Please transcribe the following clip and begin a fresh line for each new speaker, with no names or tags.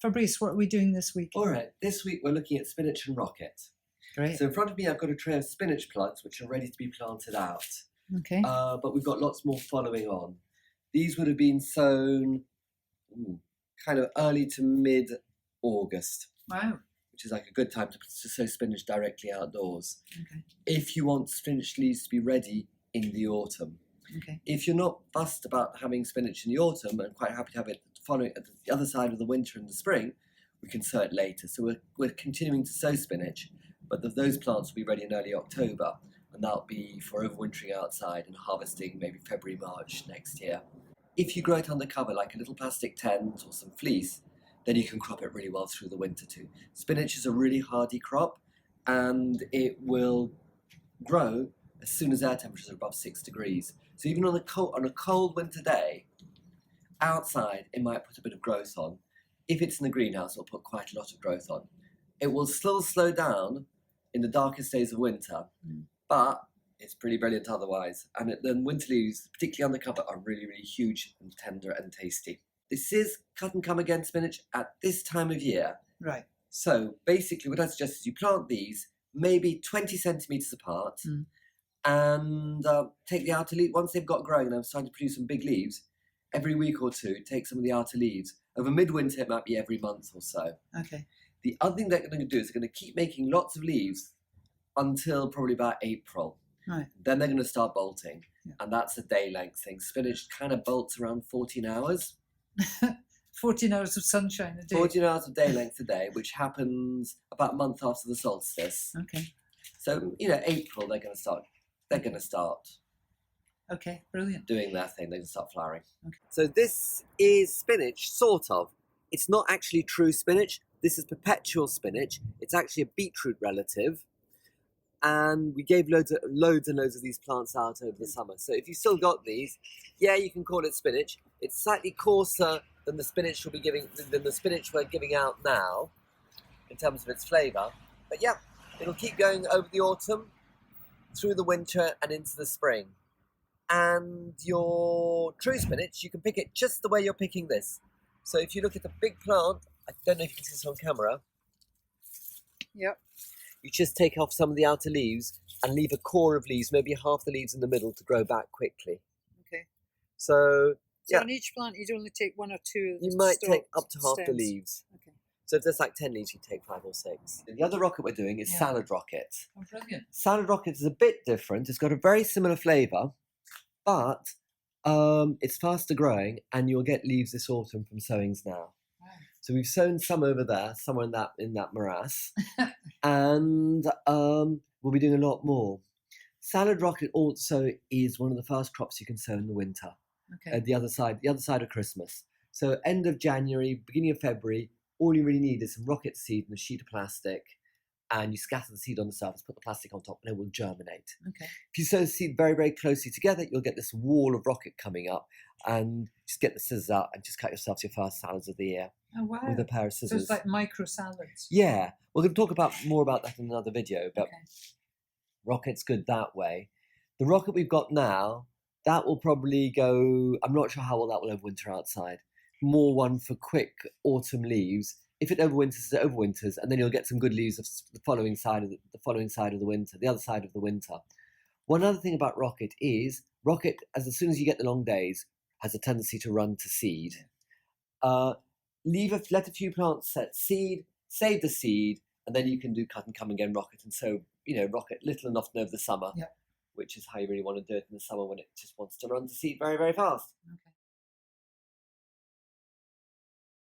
Fabrice, what are we doing this week?
All right, this week we're looking at spinach and rocket.
Great.
So in front of me I've got a tray of spinach plugs which are ready to be planted out.
Okay.
But we've got lots more following on. These would have been sown kind of early to mid-August.
Wow.
Which is like a good time to sow spinach directly outdoors.
Okay.
If you want spinach leaves to be ready in the autumn.
Okay.
If you're not fussed about having spinach in the autumn and quite happy to have it following at the other side of the winter and the spring, we can sow it later. So we're continuing to sow spinach, but those plants will be ready in early October, and that'll be for overwintering outside and harvesting maybe February, March next year. If you grow it under cover, like a little plastic tent or some fleece, then you can crop it really well through the winter too. Spinach is a really hardy crop, and it will grow as soon as air temperatures are above 6 degrees. So even on a cold winter day, outside it might put a bit of growth on. If it's in the greenhouse, it'll put quite a lot of growth on. It will still slow down in the darkest days of winter, but it's pretty brilliant otherwise. And then winter leaves, particularly undercover, are really, really huge and tender and tasty. This is cut and come again spinach at this time of year.
Right.
So basically what I suggest is you plant these maybe 20 centimetres apart and take the outer leaf. Once they've got growing and I'm starting to produce some big leaves, every week or two, take some of the outer leaves. Over midwinter, it might be every month or so.
Okay.
The other thing they're going to do is they're going to keep making lots of leaves until probably about April.
Right.
Then they're going to start bolting, and that's a day length thing. Spinach kind of bolts around 14 hours.
14 hours of sunshine a day.
14 hours of day length a day, which happens about a month after the solstice.
Okay.
So, April, they're going to start
Okay, brilliant.
doing their thing. They're going to start flowering.
Okay.
So this is spinach, sort of. It's not actually true spinach. This is perpetual spinach. It's actually a beetroot relative. And we gave loads and loads of these plants out over the summer. So if you still got these, yeah, you can call it spinach. It's slightly coarser than the spinach we're giving out now in terms of its flavour. But yeah, it'll keep going over the autumn, through the winter and into the spring. And your true spinach, you can pick it just the way you're picking this. So if you look at the big plant, I don't know if you can see this on camera.
Yep.
You just take off some of the outer leaves and leave a core of leaves, maybe half the leaves in the middle, to grow back quickly.
Okay.
So yeah,
on each plant you'd only take one or two of the
you might take
stalks,
up to half the
stems.
leaves.
Okay.
So if there's like 10 leaves, you take 5 or 6. And the other rocket we're doing is salad rocket.
Oh, brilliant.
Salad rocket is a bit different. It's got a very similar flavour, but it's faster growing, and you'll get leaves this autumn from sowings now.
Wow.
So we've sown some over there, somewhere in that morass, and we'll be doing a lot more. Salad rocket also is one of the first crops you can sow in the winter.
Okay.
The other side of Christmas. So end of January, beginning of February, all you really need is some rocket seed and a sheet of plastic, and you scatter the seed on the surface, put the plastic on top, and it will germinate.
Okay.
If you sow the seed very, very closely together, you'll get this wall of rocket coming up, and just get the scissors out and just cut yourself your first salads of the year.
Oh, wow.
With a pair of
So
scissors.
it's like micro salads.
Yeah, we're going to talk more about that in another video, but
Okay.
rocket's good that way. The rocket we've got now, that will probably go, I'm not sure how well that will overwinter outside. More one for quick autumn leaves. If it overwinters, it overwinters, and then you'll get some good leaves of the following side of the winter, the other side of the winter. One other thing about rocket is, as soon as you get the long days, has a tendency to run to seed. Let a few plants set seed, save the seed, and then you can do cut and come again rocket. And so, rocket little and often over the summer, which is how you really want to do it in the summer when it just wants to run to seed very, very fast.
Okay.